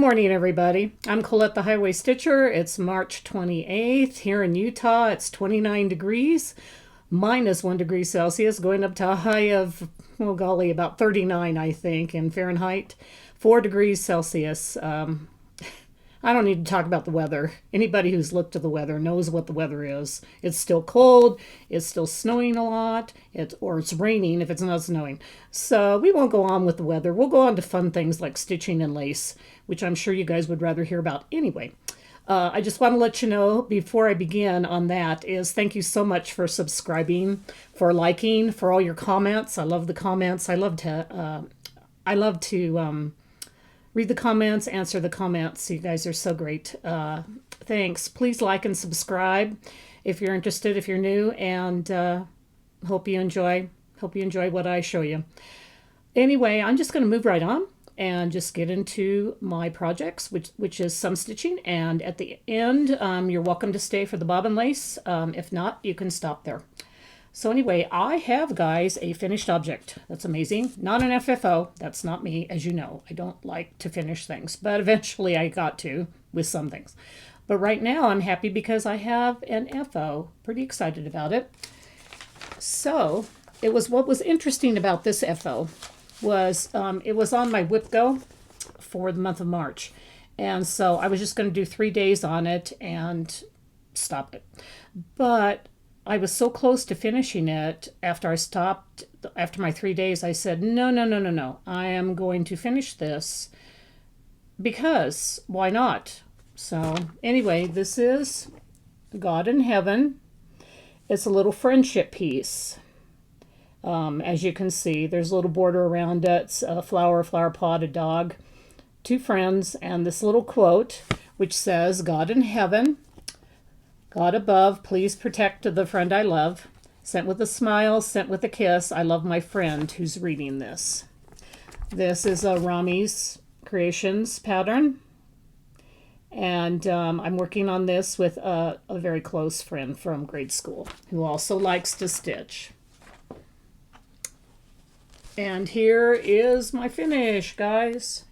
morning, everybody. I'm Colette the Highway Stitcher. It's March 28th. Here in Utah, it's 29 degrees, minus 1 degree Celsius, going up to a high of, oh golly, about 39, I think, in Fahrenheit, 4 degrees Celsius. I don't need to talk about the weather. Anybody who's looked at the weather knows what the weather is. It's still cold. It's still snowing a lot. Or it's raining if it's not snowing. So we won't go on with the weather. We'll go on to fun things like stitching and lace, which I'm sure you guys would rather hear about anyway. I just want to let you know before I begin on that is thank you so much for subscribing, for liking, for all your comments. I love the comments. I love to read the comments, answer the comments. You guys are so great. Thanks. Please like and subscribe if you're interested, if you're new, and hope you enjoy what I show you. Anyway, I'm just going to move right on and just get into my projects, which is some stitching. And at the end, you're welcome to stay for the bobbin lace. If not, you can stop there. So anyway, I have, guys, a finished object. That's amazing. Not an FFO. That's not me, as you know. I don't like to finish things, but eventually I got to with some things. But right now I'm happy because I have an FO. Pretty excited about it. So what was interesting about this FO was it was on my whip go for the month of March. And so I was just going to do 3 days on it and stop it. But I was so close to finishing it after I stopped, after my 3 days, I said, no. I am going to finish this because why not? So anyway, this is God in Heaven. It's a little friendship piece. As you can see, there's a little border around it. It's a flower pot, a dog, 2 friends, and this little quote, which says, God in heaven, God above, please protect the friend I love. Sent with a smile, sent with a kiss. I love my friend who's reading this. This is a Rami's Creations pattern. And I'm working on this with a very close friend from grade school who also likes to stitch. And here is my finish, guys.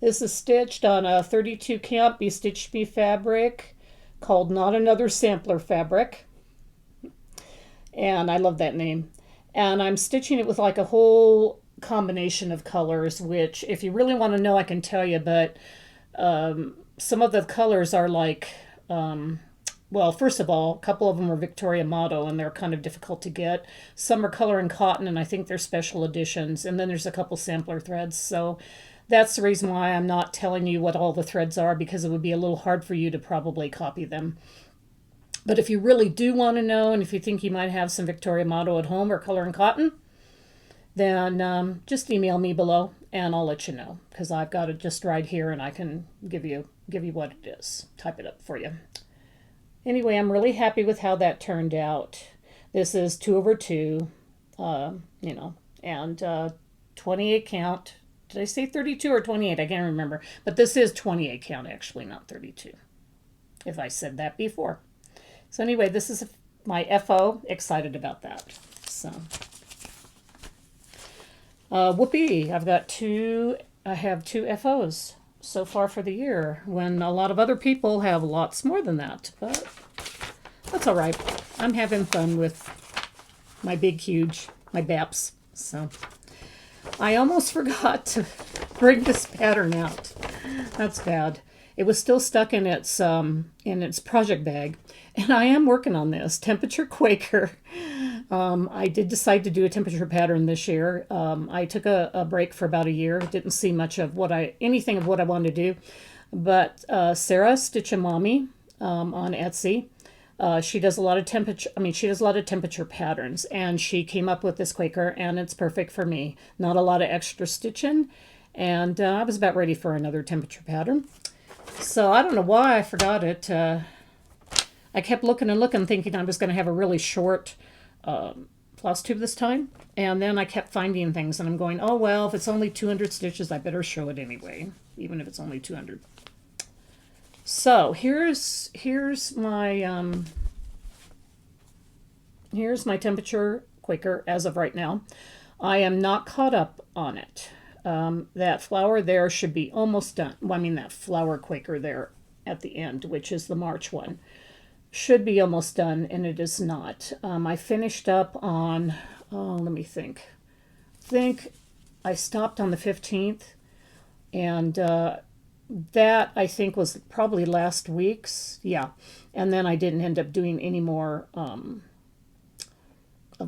This is stitched on a 32 count Be Stitched Me fabric called Not Another Sampler fabric. And I love that name. And I'm stitching it with like a whole combination of colors, which if you really want to know, I can tell you, but some of the colors are like, well, first of all, a couple of them are Victoria Motto, and they're kind of difficult to get. Some are color and cotton, and I think they're special editions. And then there's a couple sampler threads. So that's the reason why I'm not telling you what all the threads are, because it would be a little hard for you to probably copy them. But if you really do want to know, and if you think you might have some Victoria Motto at home or color and cotton, then just email me below and I'll let you know, because I've got it just right here and I can give you what it is. Type it up for you. Anyway, I'm really happy with how that turned out. This is 2/2, and 28 count. Did I say 32 or 28? I can't remember. But this is 28 count, actually, not 32, if I said that before. So anyway, this is my FO. Excited about that. So, whoopee. I have two FOs so far for the year, when a lot of other people have lots more than that. But that's all right. I'm having fun with my my BAPs. So I almost forgot to bring this pattern out. That's bad. It was still stuck in its project bag, and I am working on this temperature Quaker. I did decide to do a temperature pattern this year. I took a break for about a year. Didn't see much of anything of what I wanted to do, but Sarah Stitch and Mommy on Etsy. She does a lot of temperature patterns, and she came up with this Quaker, and it's perfect for me. Not a lot of extra stitching, and I was about ready for another temperature pattern. So I don't know why I forgot it. I kept looking and looking, thinking I was going to have a really short floss tube this time, and then I kept finding things, and I'm going, oh well, if it's only 200 stitches, I better show it anyway, even if it's only 200. So here's my temperature Quaker as of right now. I am not caught up on it. That flower there should be almost done. Well, I mean, that flower Quaker there at the end, which is the March one, should be almost done, and it is not. I finished up on, oh, let me think. I stopped on the 15th, and that I think was probably last week's. Yeah. And then I didn't end up doing any more of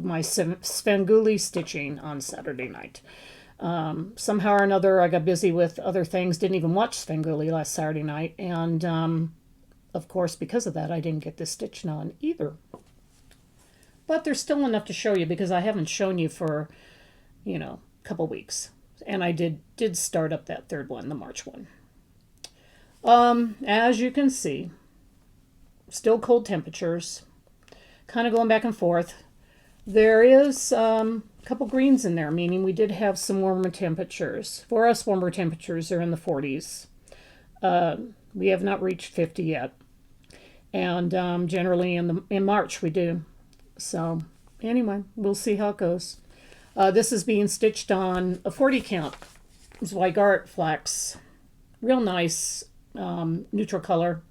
my Svengoolie stitching on Saturday night. Somehow or another, I got busy with other things. Didn't even watch Svengoolie last Saturday night. And of course, because of that, I didn't get this stitched on either. But there's still enough to show you because I haven't shown you for, a couple weeks. And I did start up that third one, the March one. As you can see, still cold temperatures, kind of going back and forth. There is a couple greens in there, meaning we did have some warmer temperatures. For us, warmer temperatures are in the 40s. We have not reached 50 yet. And generally in March we do. So anyway, we'll see how it goes. This is being stitched on a 40 count Zweigart flax. Real nice neutral color.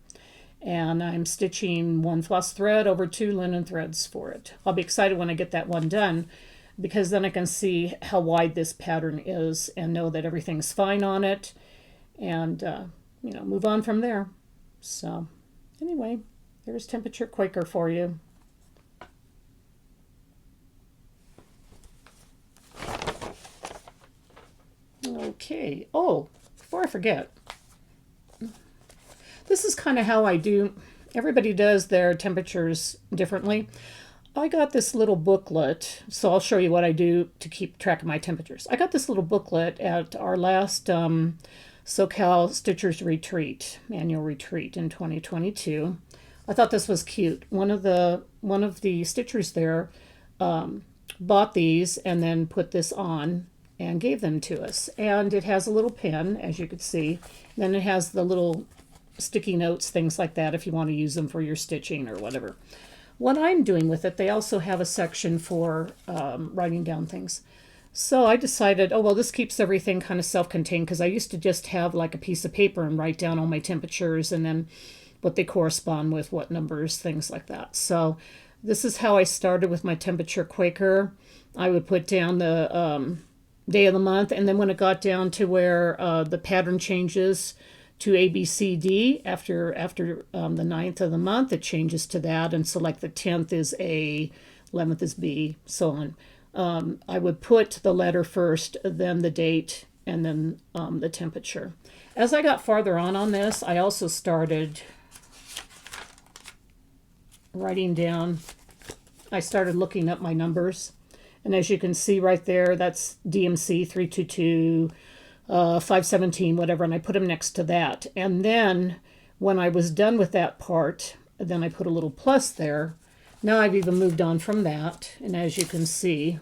And I'm stitching 1 floss thread over 2 linen threads for it. I'll be excited when I get that one done because then I can see how wide this pattern is and know that everything's fine on it and, move on from there. So anyway, there's Temperature Quaker for you. Okay. Oh, before I forget, this is kind of how I do. Everybody does their temperatures differently. I got this little booklet, so I'll show you what I do to keep track of my temperatures. I got this little booklet at our last SoCal Stitchers Retreat, annual retreat in 2022. I thought this was cute. One of the stitchers there bought these and then put this on and gave them to us. And it has a little pen, as you could see. Then it has the little sticky notes, things like that, if you want to use them for your stitching or whatever. What I'm doing with it, they also have a section for writing down things. So I decided, oh, well, this keeps everything kind of self-contained because I used to just have like a piece of paper and write down all my temperatures and then what they correspond with, what numbers, things like that. So this is how I started with my Temperature Quaker. I would put down the day of the month, and then when it got down to where the pattern changes to A, B, C, D after the 9th of the month, it changes to that. And so like the 10th is A, 11th is B, so on. I would put the letter first, then the date, and then the temperature. As I got farther on this, I also started writing down, I started looking up my numbers. And as you can see right there, that's DMC 322, 517, whatever, and I put them next to that. And then when I was done with that part, then I put a little plus there. Now I've even moved on from that, and as you can see,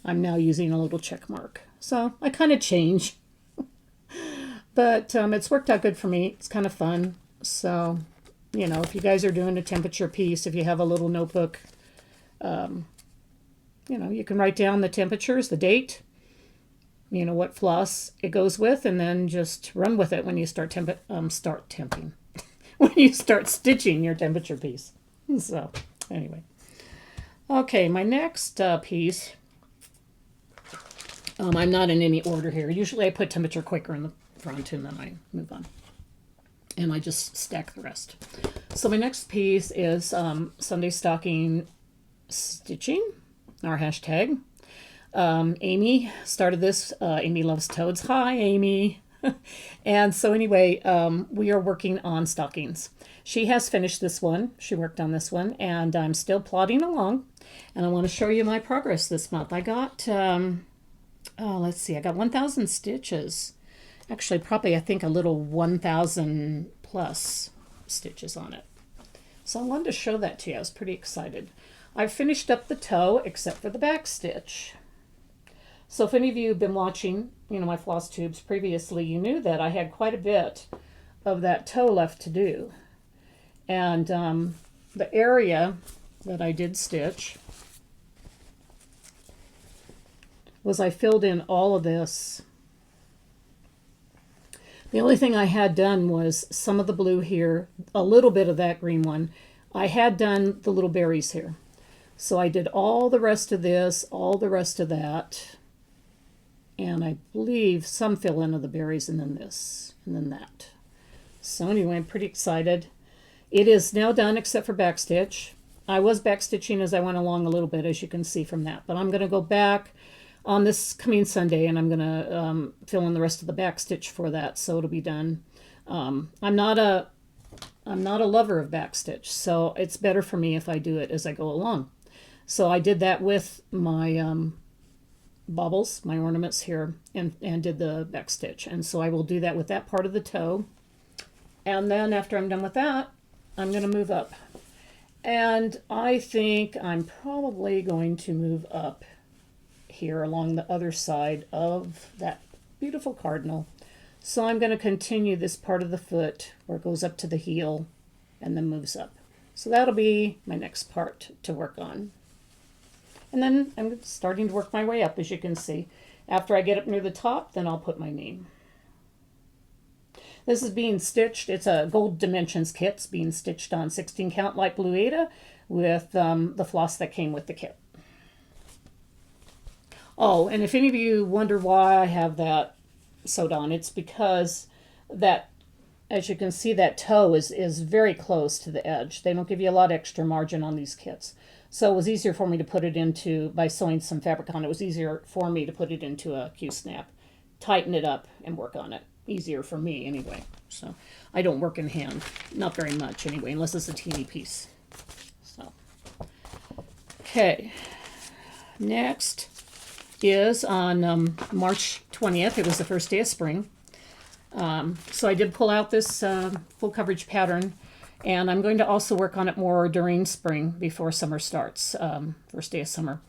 I'm now using a little check mark. So I kind of change, but it's worked out good for me. It's kind of fun. So, if you guys are doing a temperature piece, if you have a little notebook, you can write down the temperatures, the date, what floss it goes with, and then just run with it when you start temping, when you start stitching your temperature piece. So anyway, okay, my next piece, I'm not in any order here. Usually I put Temperature Quaker in the front and then I move on. And I just stack the rest. So my next piece is Sunday Stocking Stitching, our hashtag. Amy started this. Amy loves toads. Hi, Amy. And so anyway, we are working on stockings. She has finished this one. She worked on this one, and I'm still plodding along. And I want to show you my progress this month. I got, let's see, I got 1,000 stitches. Actually, probably I think a little 1,000 plus stitches on it. So I wanted to show that to you. I was pretty excited. I've finished up the toe except for the back stitch. So if any of you have been watching, my floss tubes previously, you knew that I had quite a bit of that toe left to do. And the area that I did stitch was I filled in all of this. The only thing I had done was some of the blue here, a little bit of that green one. I had done the little berries here. So I did all the rest of this, all the rest of that. And I believe some fill in of the berries, and then this, and then that. So anyway, I'm pretty excited. It is now done except for backstitch. I was backstitching as I went along a little bit, as you can see from that. But I'm going to go back on this coming Sunday, and I'm going to fill in the rest of the backstitch for that, so it'll be done. I'm not a lover of backstitch, so it's better for me if I do it as I go along. So I did that with my baubles, my ornaments here, and did the backstitch. And so I will do that with that part of the toe. And then after I'm done with that, I'm going to move up. And I think I'm probably going to move up here along the other side of that beautiful cardinal. So I'm going to continue this part of the foot where it goes up to the heel and then moves up. So that'll be my next part to work on. And then I'm starting to work my way up, as you can see. After I get up near the top, then I'll put my name. This is being stitched. It's a Gold Dimensions kit. It's being stitched on 16 count light blue Aida with the floss that came with the kit. Oh, and if any of you wonder why I have that sewed on, it's because that, as you can see, that toe is very close to the edge. They don't give you a lot of extra margin on these kits. So it was easier for me to put it into, by sewing some fabric on, it was easier for me to put it into a Q-snap, tighten it up, and work on it. Easier for me anyway. So I don't work in hand, not very much anyway, unless it's a teeny piece. So, okay. Next is on March 20th. It was the first day of spring. So I did pull out this full coverage pattern, and I'm going to also work on it more during spring before summer starts, first day of summer.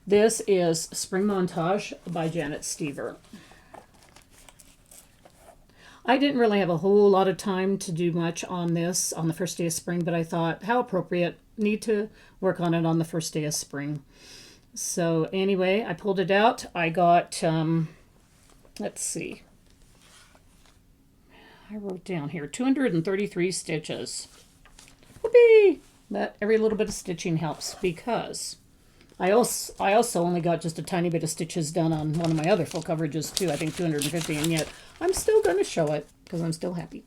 This is Spring Montage by Janet Stever. I didn't really have a whole lot of time to do much on this on the first day of spring, but I thought, how appropriate, need to work on it on the first day of spring. So anyway, I pulled it out. I got, let's see, I wrote down here 233 stitches. Whoopee! But every little bit of stitching helps, because I also only got just a tiny bit of stitches done on one of my other full coverages too. I think 250, and yet I'm still going to show it because I'm still happy.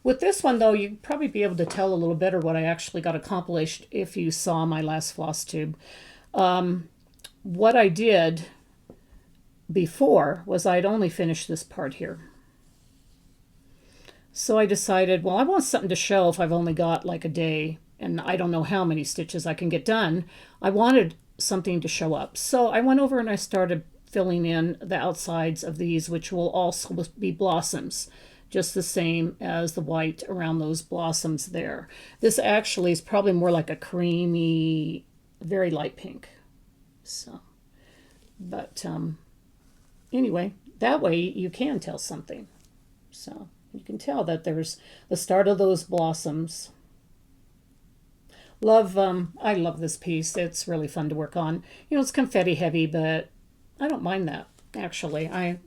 With this one though, you'd probably be able to tell a little better what I actually got accomplished if you saw my last floss tube. What I did before was I'd only finished this part here. So I decided, well, I want something to show if I've only got like a day and I don't know how many stitches I can get done. I wanted something to show up. So I went over and I started filling in the outsides of these, which will also be blossoms, just the same as the white around those blossoms there. This actually is probably more like a creamy, very light pink. So, but anyway, that way you can tell something. So you can tell that there's the start of those blossoms. I love this piece. It's really fun to work on. You know, it's confetti heavy, but I don't mind that, actually. I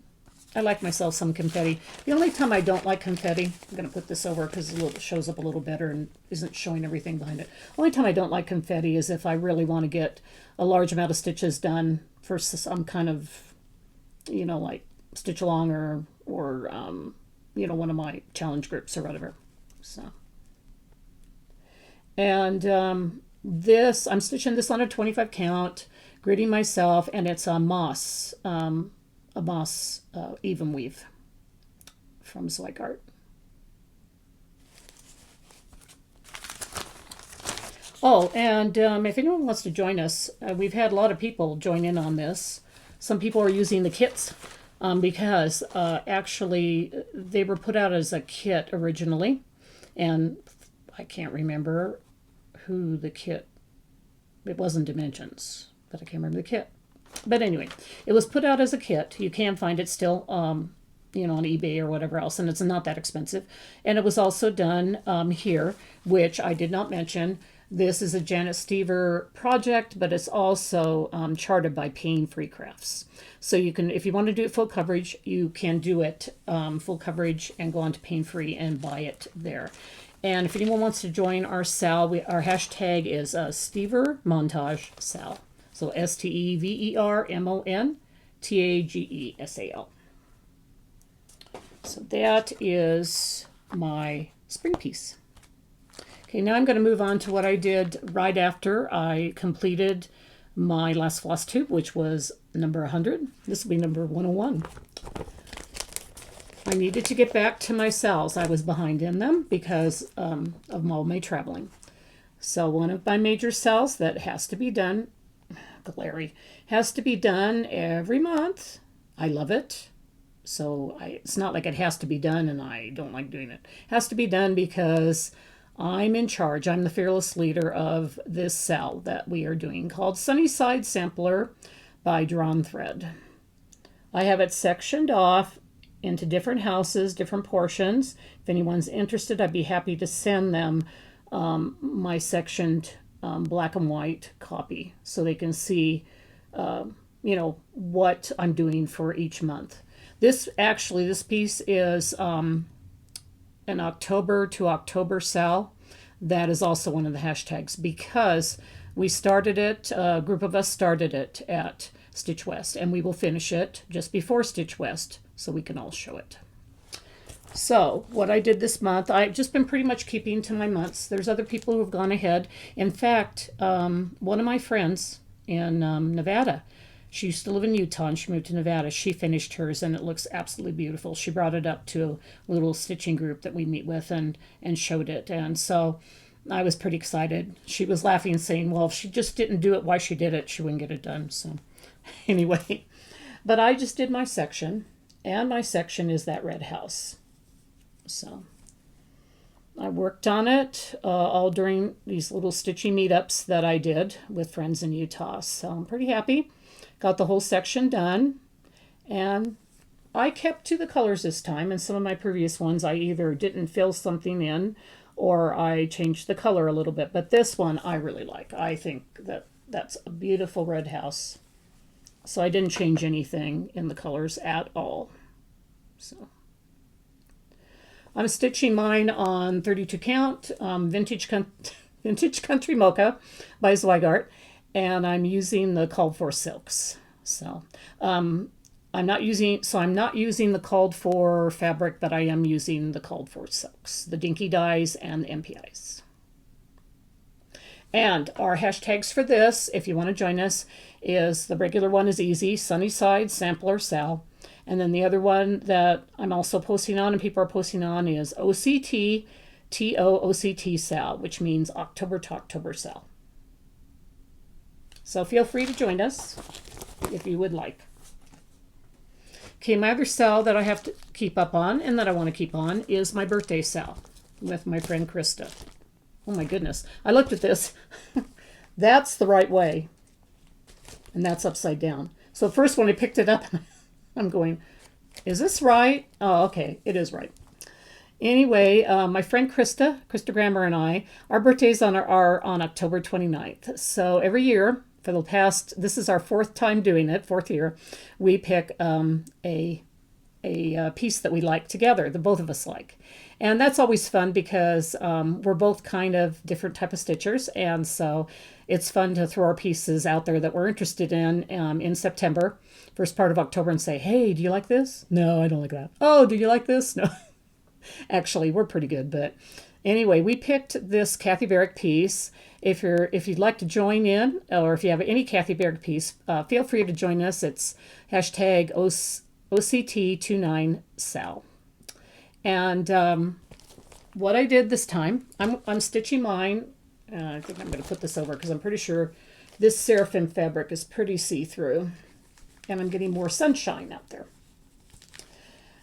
like myself some confetti. The only time I don't like confetti, I'm going to put this over because it shows up a little better and isn't showing everything behind it. The only time I don't like confetti is if I really want to get a large amount of stitches done for some kind of, you know, like stitch along or you know, one of my challenge groups or whatever. So, and this, I'm stitching this on a 25 count, gridding myself, and it's a moss even weave from Zweigart. Oh, and if anyone wants to join us, we've had a lot of people join in on this. Some people are using the kits because actually they were put out as a kit originally, and I can't remember who the kit, it wasn't Dimensions, but I can't remember the kit. But anyway, it was put out as a kit. You can find it still, you know, on eBay or whatever else, and it's not that expensive. And it was also done here, which I did not mention. This is a Janet Stever project, but it's also charted by Pain Free Crafts. So you can, if you want to do it full coverage, you can do it full coverage and go on to Pain Free and buy it there. And if anyone wants to join our Sal, our hashtag is Stever Montage Sal. So STEVERMONTAGESAL. So that is my spring piece. Okay, now I'm going to move on to what I did right after I completed my last floss tube, which was number 100. This will be number 101. I needed to get back to my cells. I was behind in them because of all my traveling. So one of my major cells that has to be done, glary, has to be done every month. I love it. So it's not like it has to be done and I don't like doing it. It has to be done because I'm in charge. I'm the fearless leader of this cell that we are doing called Sunnyside Sampler by Drawn Thread. I have it sectioned off into different houses, different portions. If anyone's interested, I'd be happy to send them my sectioned black and white copy so they can see, what I'm doing for each month. This piece is an October to October cell. That is also one of the hashtags because we started it, a group of us started it at Stitch West, and we will finish it just before Stitch West so we can all show it. So what I did this month, I've just been pretty much keeping to my months. There's other people who have gone ahead. In fact, one of my friends in Nevada, she used to live in Utah and she moved to Nevada. She finished hers and it looks absolutely beautiful. She brought it up to a little stitching group that we meet with and showed it. And so I was pretty excited. She was laughing and saying, well, if she just didn't do it while she did it, she wouldn't get it done. So anyway, but I just did my section, and my section is that red house. So I worked on it all during these little stitching meetups that I did with friends in Utah. So I'm pretty happy. Got the whole section done, and I kept to the colors this time. And some of my previous ones, I either didn't fill something in or I changed the color a little bit. But this one I really like. I think that's a beautiful red house. So I didn't change anything in the colors at all. So I'm stitching mine on 32 count, Vintage Country Mocha by Zweigart. And I'm using the called for silks. So I'm not using the called for fabric, but I am using the called for silks, the Dinky Dyes and the MPIs. And our hashtags for this, if you want to join us, is the regular one is easy, Sunnyside Sampler Sal. And then the other one that I'm also posting on and people are posting on is OCT TOOCT Sal, which means October to October Sal. So feel free to join us if you would like. Okay, my other cell that I have to keep up on and that I want to keep on is my birthday cell with my friend Krista. Oh my goodness. I looked at this. That's the right way. And that's upside down. So first when I picked it up, I'm going, is this right? Oh, okay. It is right. Anyway, my friend Krista Grammer and I, our birthdays are on October 29th. So every year, for the past, this is our fourth year, we pick a piece that we like together, the both of us like. And that's always fun because we're both kind of different type of stitchers. And so it's fun to throw our pieces out there that we're interested in September, first part of October, and say, hey, do you like this? No, I don't like that. Oh, do you like this? No. Actually, we're pretty good, but anyway, we picked this Kathy Barrick piece. If you'd like to join in, or if you have any Kathy Barrick piece, feel free to join us. It's hashtag OCT29Sal. And what I did this time, I'm stitching mine. I think I'm going to put this over because I'm pretty sure this seraphim fabric is pretty see-through, and I'm getting more sunshine out there.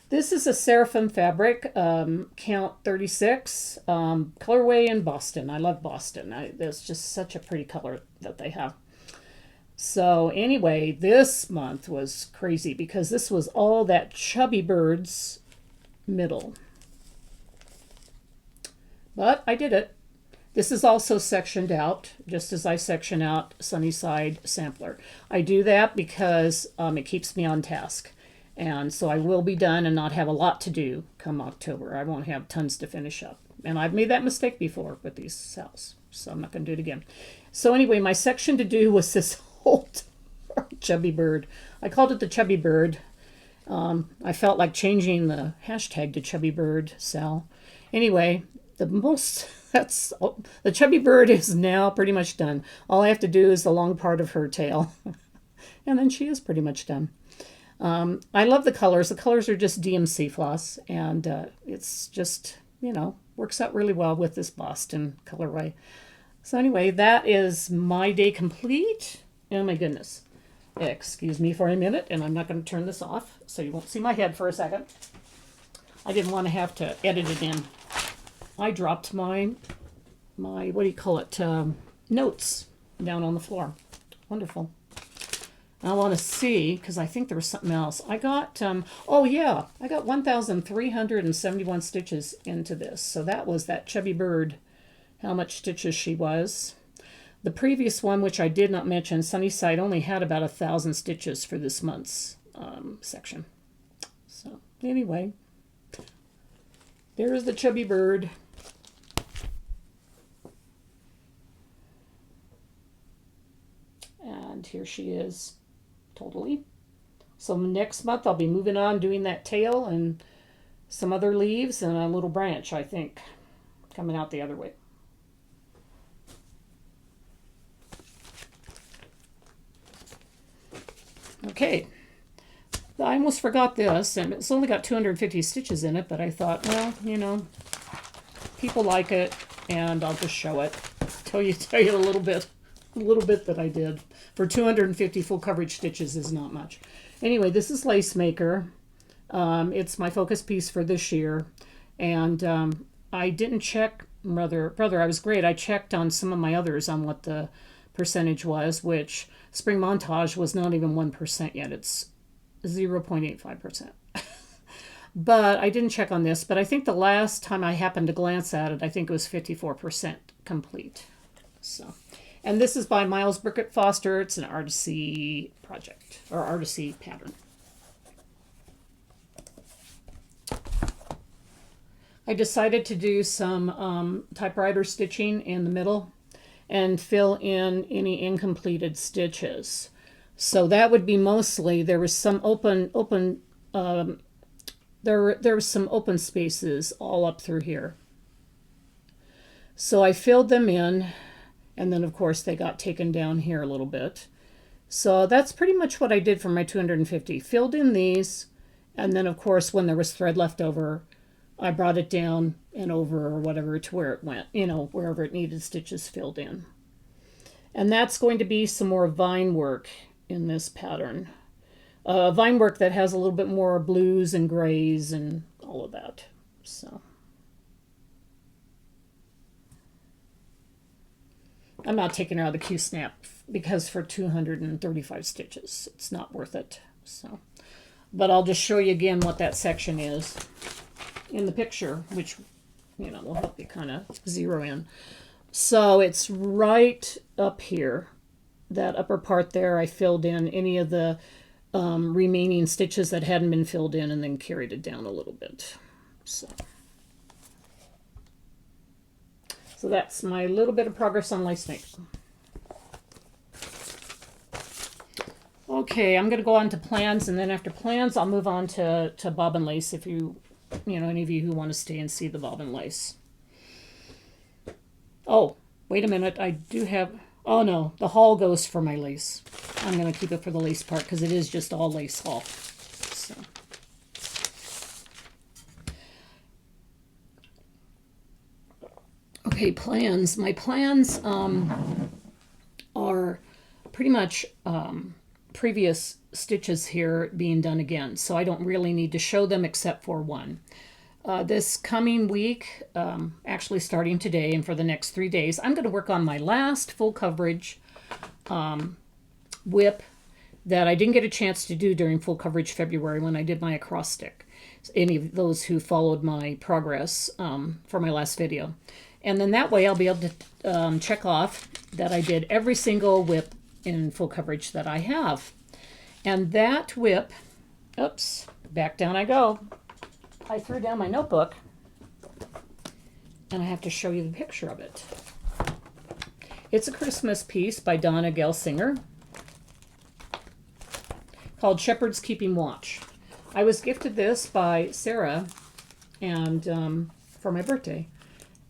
This is a seraphim fabric, count 36, colorway in Boston. I love Boston. There's just such a pretty color that they have. So anyway, this month was crazy because this was all that Chubby Bird's middle. But I did it. This is also sectioned out, just as I section out Sunnyside Sampler. I do that because it keeps me on task. And so I will be done and not have a lot to do come October. I won't have tons to finish up. And I've made that mistake before with these cells, so I'm not going to do it again. So anyway, my section to do was this whole chubby bird. I called it the chubby bird. I felt like changing the hashtag to chubby bird cell. Anyway, the chubby bird is now pretty much done. All I have to do is the long part of her tail. And then she is pretty much done. I love the colors. The colors are just DMC floss, and it's just, works out really well with this Boston colorway. So anyway, that is my day complete. Oh my goodness. Excuse me for a minute, and I'm not going to turn this off, so you won't see my head for a second. I didn't want to have to edit it in. I dropped my what do you call it, notes down on the floor. Wonderful. I want to see, because I think there was something else. I got, oh yeah, I got 1,371 stitches into this. So that was that chubby bird, how much stitches she was. The previous one, which I did not mention, Sunnyside, only had about 1,000 stitches for this month's section. So anyway, there's the chubby bird. And here she is, totally. So next month I'll be moving on, doing that tail and some other leaves and a little branch, I think, coming out the other way. Okay, I almost forgot this, and it's only got 250 stitches in it, but I thought, well, people like it, and I'll just show it. Tell you a little bit that I did. For 250 full coverage stitches is not much. Anyway, this is Lace Maker. It's my focus piece for this year, and I didn't check, brother, I was great. I checked on some of my others on what the percentage was, which Spring Montage was not even 1% yet. It's 0.85%. But I didn't check on this, but I think the last time I happened to glance at it, I think it was 54% complete. So, and this is by Miles Burkett Foster. It's an Artisy project, or Artisy pattern. I decided to do some typewriter stitching in the middle and fill in any incompleted stitches. So that would be mostly, there was some there was some open spaces all up through here. So I filled them in, and then of course they got taken down here a little bit. So that's pretty much what I did for my 250. Filled in these, and then of course when there was thread left over, I brought it down and over or whatever to where it went, wherever it needed stitches filled in. And that's going to be some more vine work in this pattern. Vine work that has a little bit more blues and grays and all of that. So I'm not taking her out of the Q-snap because for 235 stitches, it's not worth it. So, but I'll just show you again what that section is in the picture, which, will help you kind of zero in. So it's right up here, that upper part there. I filled in any of the remaining stitches that hadn't been filled in and then carried it down a little bit. So that's my little bit of progress on Lace Maker. Okay, I'm going to go on to plans, and then after plans, I'll move on to Bobbin Lace if any of you who want to stay and see the Bobbin Lace. Oh, wait a minute. I do have... Oh, no. The haul goes for my lace. I'm going to keep it for the lace part because it is just all lace haul. So. Okay, plans. My plans are pretty much previous stitches here being done again. So I don't really need to show them except for one. This coming week, actually starting today and for the next 3 days, I'm going to work on my last full coverage whip that I didn't get a chance to do during full coverage February when I did my acrostic. Any of those who followed my progress for my last video. And then that way I'll be able to check off that I did every single whip in full coverage that I have. And that whip, oops, back down I go. I threw down my notebook, and I have to show you the picture of it. It's a Christmas piece by Donna Gelsinger called Shepherd's Keeping Watch. I was gifted this by Sarah and for my birthday.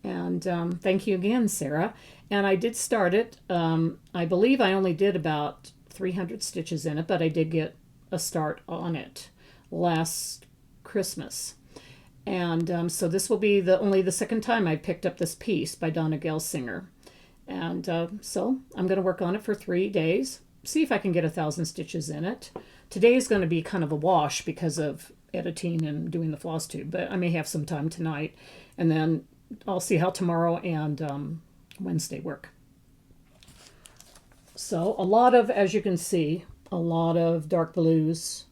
And thank you again, Sarah. And I did start it. I believe I only did about 300 stitches in it, but I did get a start on it last Christmas. And so this will be only the second time I picked up this piece by Donna Gelsinger. And so I'm going to work on it for 3 days, see if I can get 1,000 stitches in it. Today is going to be kind of a wash because of editing and doing the floss tube, but I may have some time tonight. And then I'll see how tomorrow and Wednesday work. So a lot of, as you can see, a lot of dark blues,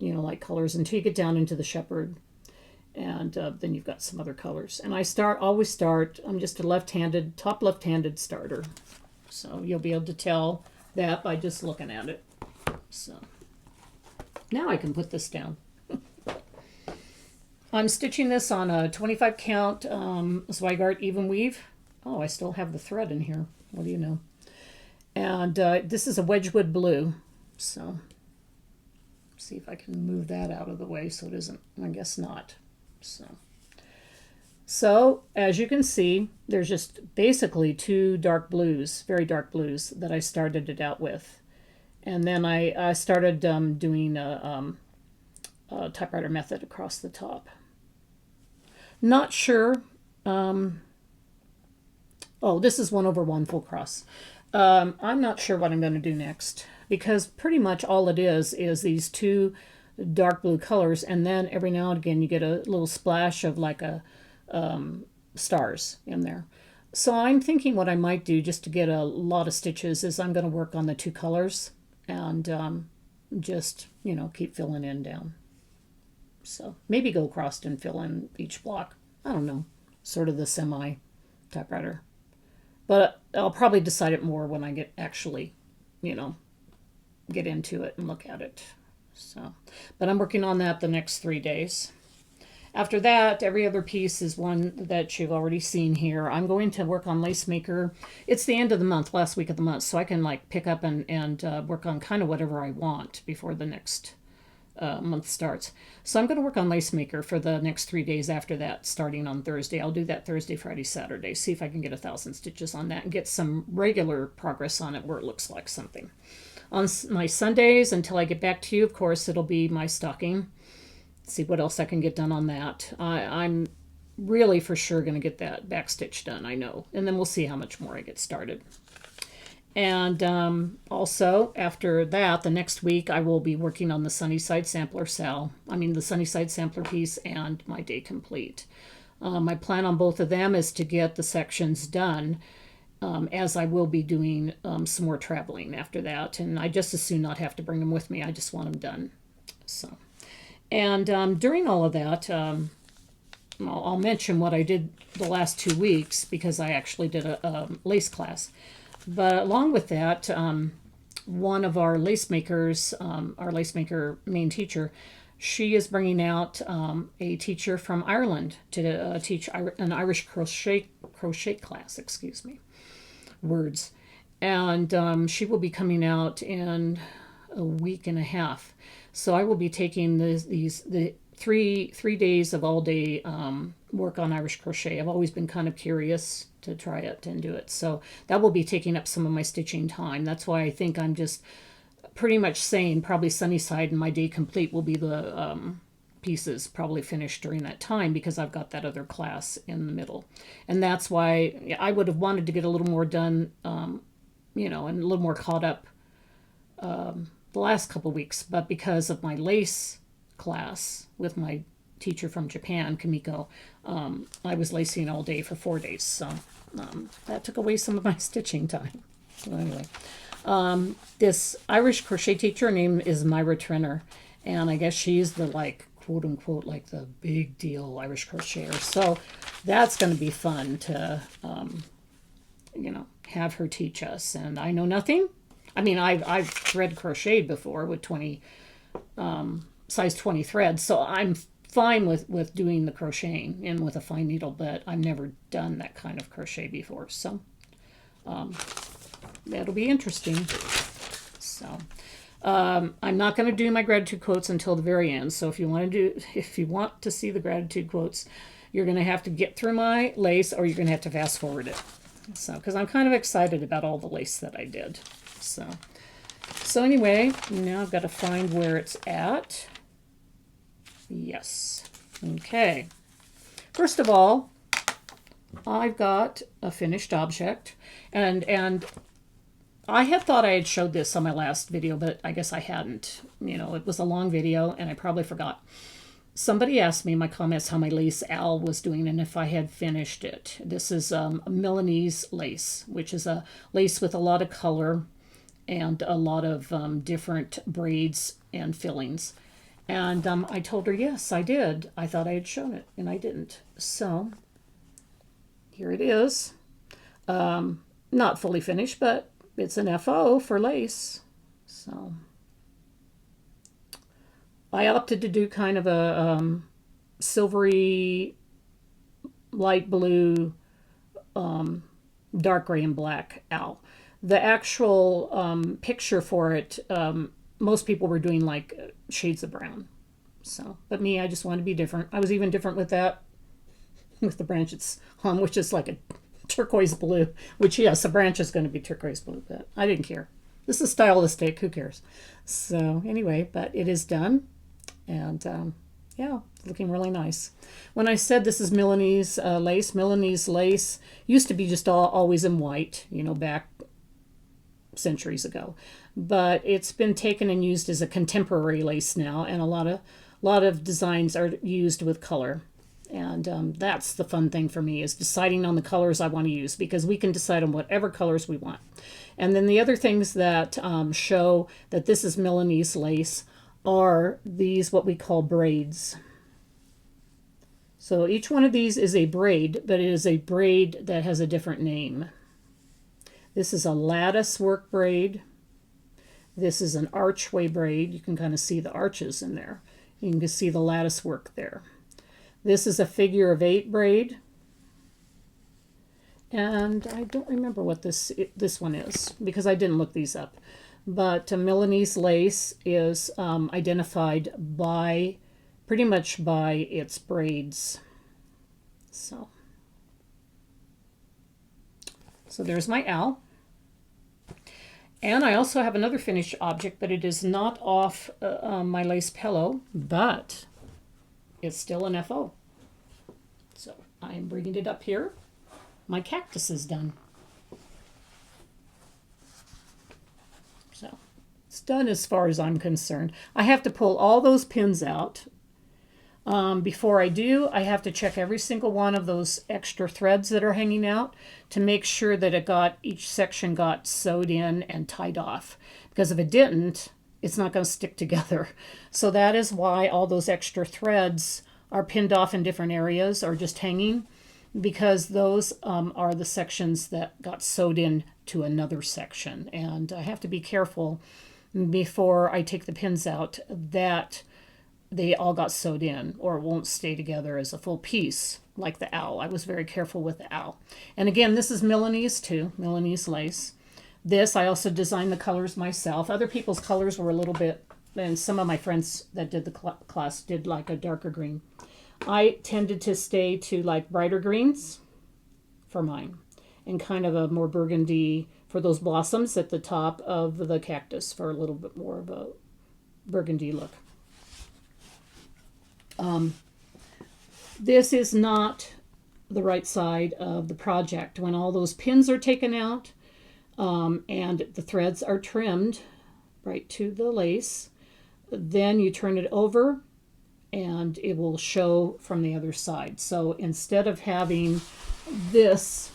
you know, like colors until you get down into the shepherd. And then you've got some other colors. And I always start, I'm just a left-handed, top left-handed starter. So you'll be able to tell that by just looking at it. So now I can put this down. I'm stitching this on a 25 count Zweigart even weave. Oh, I still have the thread in here. What do you know? And this is a Wedgwood blue. So see if I can move that out of the way so it isn't, I guess not. So as you can see, there's just basically 2 dark blues, very dark blues that I started it out with. And then I started doing a typewriter method across the top. Not sure. Oh, this is 1/1 full cross. I'm not sure what I'm going to do next, because pretty much all it is these 2 dark blue colors, and then every now and again you get a little splash of like a stars in there. So I'm thinking what I might do just to get a lot of stitches is I'm going to work on the 2 colors and just, you know, keep filling in down. So maybe go across and fill in each block. I don't know, sort of the semi typewriter. But I'll probably decide it more when I get actually, you know, get into it and look at it. So, but I'm working on that the next 3 days. After that, every other piece is one that you've already seen here. I'm going to work on Lace Maker. It's the end of the month, last week of the month, so I can like pick up and work on kind of whatever I want before the next month starts. So I'm going to work on Lace Maker for the next 3 days after that, starting on Thursday. I'll do that Thursday, Friday, Saturday, see if I can get 1,000 stitches on that and get some regular progress on it where it looks like something. On my Sundays, until I get back to you, of course, it'll be my stocking. See what else I can get done on that. I'm really for sure going to get that back stitch done, I know. And then we'll see how much more I get started. And also, after that, the next week, I will be working on the Sunnyside Sampler the Sunnyside Sampler piece and my Day Complete. My plan on both of them is to get the sections done, as I will be doing some more traveling after that. And I just as soon not have to bring them with me. I just want them done. So, and during all of that, I'll mention what I did the last 2 weeks because I actually did a lace class. But along with that, one of our lace makers, our lace maker main teacher, she is bringing out a teacher from Ireland to teach an Irish crochet class, excuse me, words. And she will be coming out in a week and a half. So I will be taking the three days of all day work on Irish crochet. I've always been kind of curious to try it and do it. So that will be taking up some of my stitching time. That's why I think I'm just pretty much saying probably Sunnyside and my Day Complete will be the pieces probably finished during that time because I've got that other class in the middle. And that's why I would have wanted to get a little more done, you know, and a little more caught up the last couple weeks. But because of my lace class with my teacher from Japan, Kamiko, I was lacing all day for 4 days. So that took away some of my stitching time. So anyway, this Irish crochet teacher, her name is Myra Trenner. And I guess she's the, like, quote unquote, like the big deal Irish crocheter. So that's going to be fun to, you know, have her teach us. And I know nothing. I mean, I've thread crocheted before with 20, size 20 threads, so I'm fine with doing the crocheting and with a fine needle, but I've never done that kind of crochet before, so that'll be interesting. So I'm not going to do my gratitude quotes until the very end. So if you want to see the gratitude quotes, you're going to have to get through my lace, or you're going to have to fast forward it. So, because I'm kind of excited about all the lace that I did. So anyway, now I've got to find where it's at. Yes. Okay. First of all, I've got a finished object, and I had thought I had showed this on my last video, but I guess I hadn't. You know, it was a long video, and I probably forgot. Somebody asked me in my comments how my lace owl was doing and if I had finished it. This is a Milanese lace, which is a lace with a lot of color and a lot of different braids and fillings. And I told her, yes, I did. I thought I had shown it, and I didn't. So here it is. Not fully finished, but it's an FO for lace. So I opted to do kind of a silvery, light blue, dark gray and black owl. The actual picture for it, most people were doing like shades of brown. So, but me, I just wanted to be different. I was even different with that, with the branch it's on, which is like a turquoise blue, which, yes, the branch is going to be turquoise blue, but I didn't care. This is stylistic, who cares? So anyway, but it is done, and yeah, looking really nice. When I said this is Milanese lace used to be just always in white, you know, back centuries ago, but it's been taken and used as a contemporary lace now, and a lot of designs are used with color. And that's the fun thing for me, is deciding on the colors I want to use, because we can decide on whatever colors we want. And then the other things that show that this is Milanese lace are these, what we call braids. So each one of these is a braid, but it is a braid that has a different name. This is a lattice work braid. This is an archway braid. You can kind of see the arches in there. You can see the lattice work there. This is a figure of 8 braid. And I don't remember what this one is, because I didn't look these up. But Milanese lace is identified by, pretty much by its braids. So there's my owl. And I also have another finished object, but it is not off my lace pillow, but it's still an FO. So I am bringing it up here. My cactus is done. So it's done as far as I'm concerned. I have to pull all those pins out. Before I do, I have to check every single one of those extra threads that are hanging out to make sure that each section got sewed in and tied off. Because if it didn't, it's not going to stick together. So that is why all those extra threads are pinned off in different areas or just hanging, because those are the sections that got sewed in to another section. And I have to be careful before I take the pins out that they all got sewed in, or it won't stay together as a full piece like the owl. I was very careful with the owl. And again, this is Milanese too, Milanese lace. This, I also designed the colors myself. Other people's colors were a little bit, and some of my friends that did the class did like a darker green. I tended to stay to like brighter greens for mine, and kind of a more burgundy for those blossoms at the top of the cactus for a little bit more of a burgundy look. This is not the right side of the project. When all those pins are taken out and the threads are trimmed right to the lace, then you turn it over and it will show from the other side. So instead of having this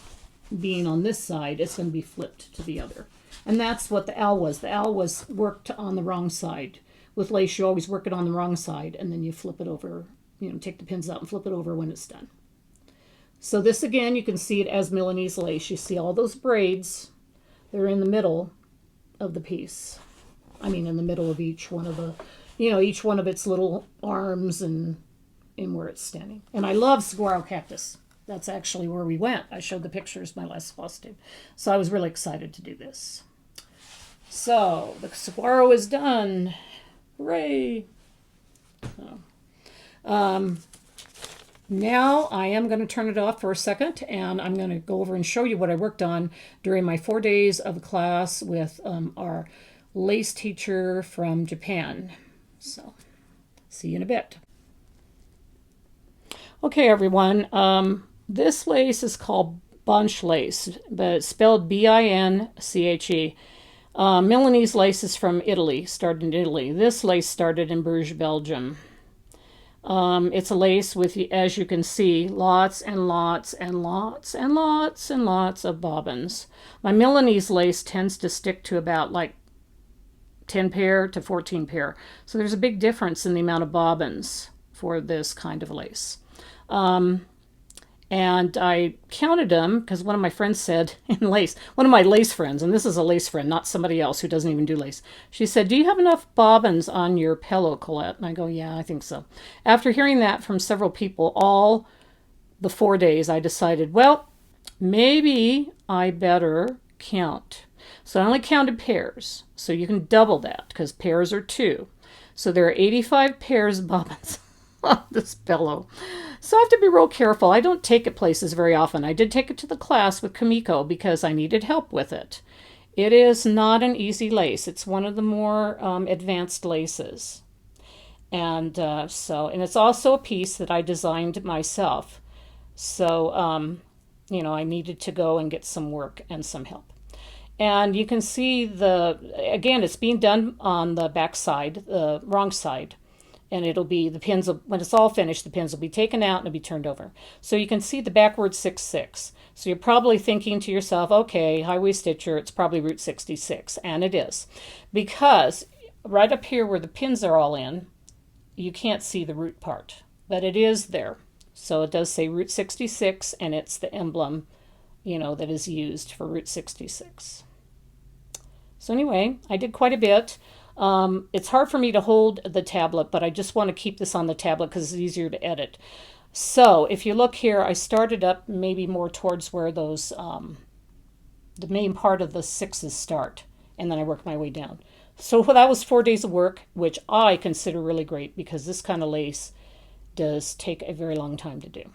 being on this side, it's going to be flipped to the other. And that's what the owl was. The owl was worked on the wrong side. With lace, you always work it on the wrong side, and then you flip it over, you know, take the pins out and flip it over when it's done. So this again, you can see it as Milanese lace. You see all those braids. They're in the middle of the piece. I mean, in the middle of each one of the, each one of its little arms and where it's standing. And I love saguaro cactus. That's actually where we went. I showed the pictures my last floss tube. So I was really excited to do this. So the saguaro is done. Hooray! Now I am going to turn it off for a second, and I'm going to go over and show you what I worked on during my 4 days of class with our lace teacher from Japan. So, see you in a bit. Okay, everyone. This lace is called Binche lace, but it's spelled B-I-N-C-H-E. Milanese lace is from Italy, started in Italy. This lace started in Bruges, Belgium. It's a lace with, as you can see, lots and lots and lots and lots and lots of bobbins. My Milanese lace tends to stick to about like 10 pair to 14 pair. So there's a big difference in the amount of bobbins for this kind of lace. And I counted them because one of my friends said in lace, one of my lace friends, and this is a lace friend, not somebody else who doesn't even do lace. She said, "Do you have enough bobbins on your pillow, Colette?" And I go, "Yeah, I think so." After hearing that from several people all the 4 days, I decided, well, maybe I better count. So I only counted pairs. So you can double that because pairs are 2. So there are 85 pairs of bobbins on this pillow. So I have to be real careful. I don't take it places very often. I did take it to the class with Kamiko because I needed help with it. It is not an easy lace. It's one of the more advanced laces. And and it's also a piece that I designed myself. So, I needed to go and get some work and some help. And you can see again, it's being done on the back side, the wrong side. And it'll be, the pins, when it's all finished, the pins will be taken out and it'll be turned over. So you can see the backward 6-6. So you're probably thinking to yourself, okay, highway stitcher, it's probably Route 66. And it is. Because right up here where the pins are all in, you can't see the root part. But it is there. So it does say Route 66, and it's the emblem, that is used for Route 66. So anyway, I did quite a bit. It's hard for me to hold the tablet, but I just want to keep this on the tablet because it's easier to edit. So if you look here, I started up maybe more towards where those, the main part of the 6s start, and then I work my way down. So that was 4 days of work, which I consider really great because this kind of lace does take a very long time to do.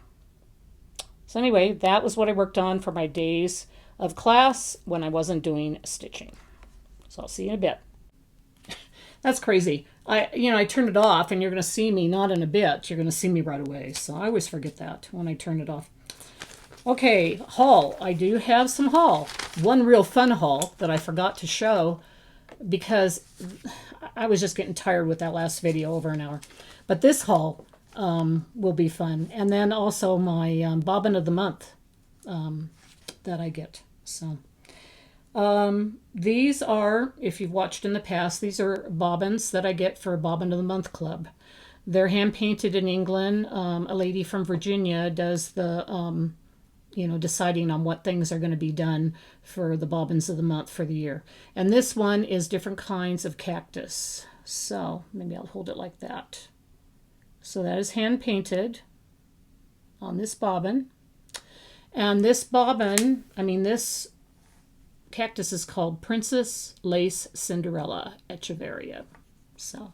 So anyway, that was what I worked on for my days of class when I wasn't doing stitching. So I'll see you in a bit. That's crazy. I turned it off, and you're going to see me not in a bit. You're going to see me right away. So I always forget that when I turn it off. Okay, haul. I do have some haul. One real fun haul that I forgot to show because I was just getting tired with that last video over an hour. But this haul will be fun. And then also my bobbin of the month that I get. So these are, if you've watched in the past, these are bobbins that I get for Bobbin of the Month Club. They're hand painted in England. A lady from Virginia does the, deciding on what things are going to be done for the bobbins of the month for the year. And this one is different kinds of cactus. So maybe I'll hold it like that. So that is hand painted on this bobbin. And this bobbin, this cactus is called Princess Lace Cinderella Echeverria. So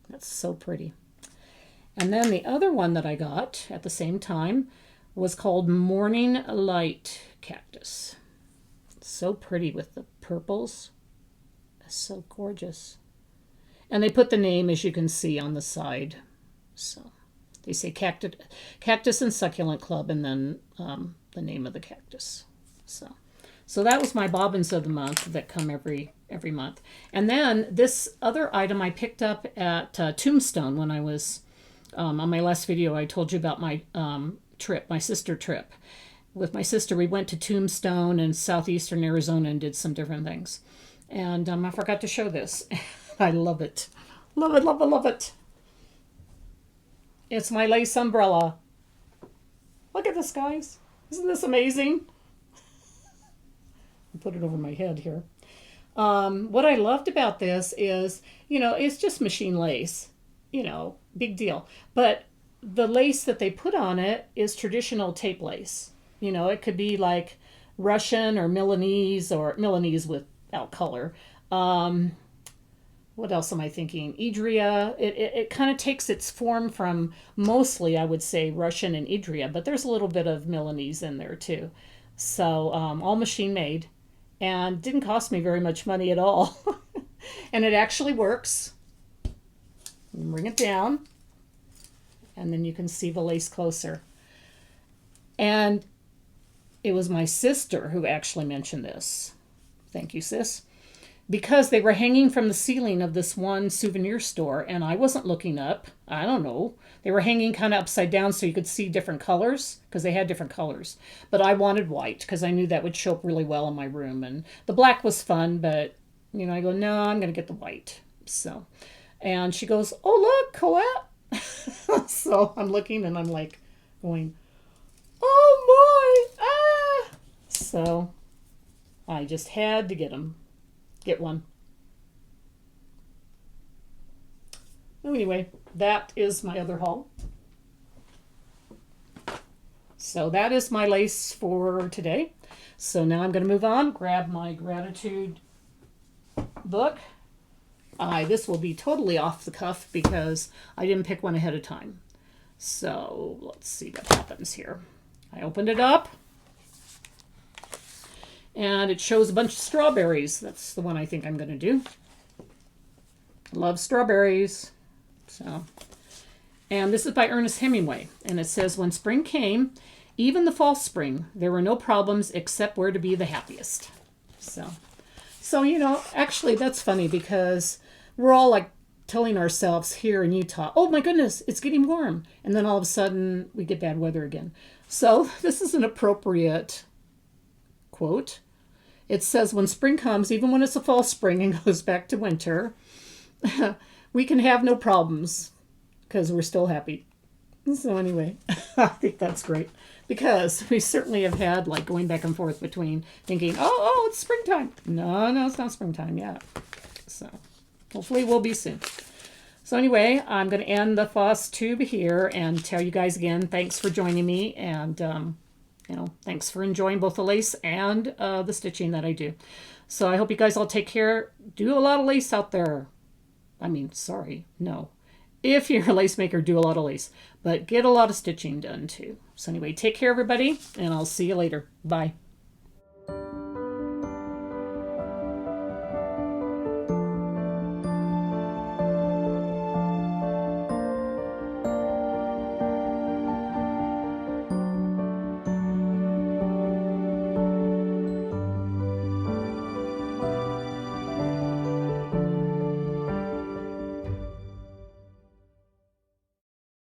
that's so pretty. And then the other one that I got at the same time was called Morning Light Cactus. It's so pretty with the purples. It's so gorgeous. And they put the name, as you can see, on the side. So they say Cactus and Succulent Club, and then the name of the cactus. So that was my bobbins of the month that come every month. And then this other item I picked up at Tombstone when I was, on my last video, I told you about my trip, my sister trip. With my sister, we went to Tombstone in southeastern Arizona and did some different things. And I forgot to show this. I love it. Love it, love it, love it. It's my lace umbrella. Look at this, guys. Isn't this amazing? I'll put it over my head here. What I loved about this is, it's just machine lace, big deal. But the lace that they put on it is traditional tape lace. It could be like Russian or Milanese without color. What else am I thinking? Idria. It kind of takes its form from mostly, I would say, Russian and Idria, but there's a little bit of Milanese in there too. So all machine made, and didn't cost me very much money at all. And it actually works. Bring it down, and then you can see the lace closer. And it was my sister who actually mentioned this. Thank you, sis. Because they were hanging from the ceiling of this one souvenir store, and I wasn't looking up. I don't know. They were hanging kind of upside down so you could see different colors, because they had different colors. But I wanted white, because I knew that would show up really well in my room. And the black was fun, but, I go, no, I'm going to get the white. So, and she goes, oh, look, Colette. So I'm looking, and I'm like going, oh, my, ah. So I just had to get one. Anyway, that is my other haul. So that is my lace for today. So now I'm going to move on, grab my gratitude book. This will be totally off the cuff because I didn't pick one ahead of time. So let's see what happens here. I opened it up. And it shows a bunch of strawberries. That's the one I think I'm going to do. Love strawberries. And this is by Ernest Hemingway. And it says, when spring came, even the false spring, there were no problems except where to be the happiest. So actually that's funny because we're all like telling ourselves here in Utah, oh my goodness, it's getting warm. And then all of a sudden we get bad weather again. So this is an appropriate quote. It says, when spring comes, even when it's a false spring and goes back to winter, we can have no problems because we're still happy. So anyway, I think that's great because we certainly have had like going back and forth between thinking, oh, it's springtime. No, it's not springtime yet. So hopefully we'll be soon. So anyway, I'm going to end the Floss Tube here and tell you guys again, thanks for joining me. And, thanks for enjoying both the lace and the stitching that I do. So I hope you guys all take care. Do a lot of lace out there. If you're a lace maker, do a lot of lace. But get a lot of stitching done too. So anyway, take care, everybody, and I'll see you later. Bye.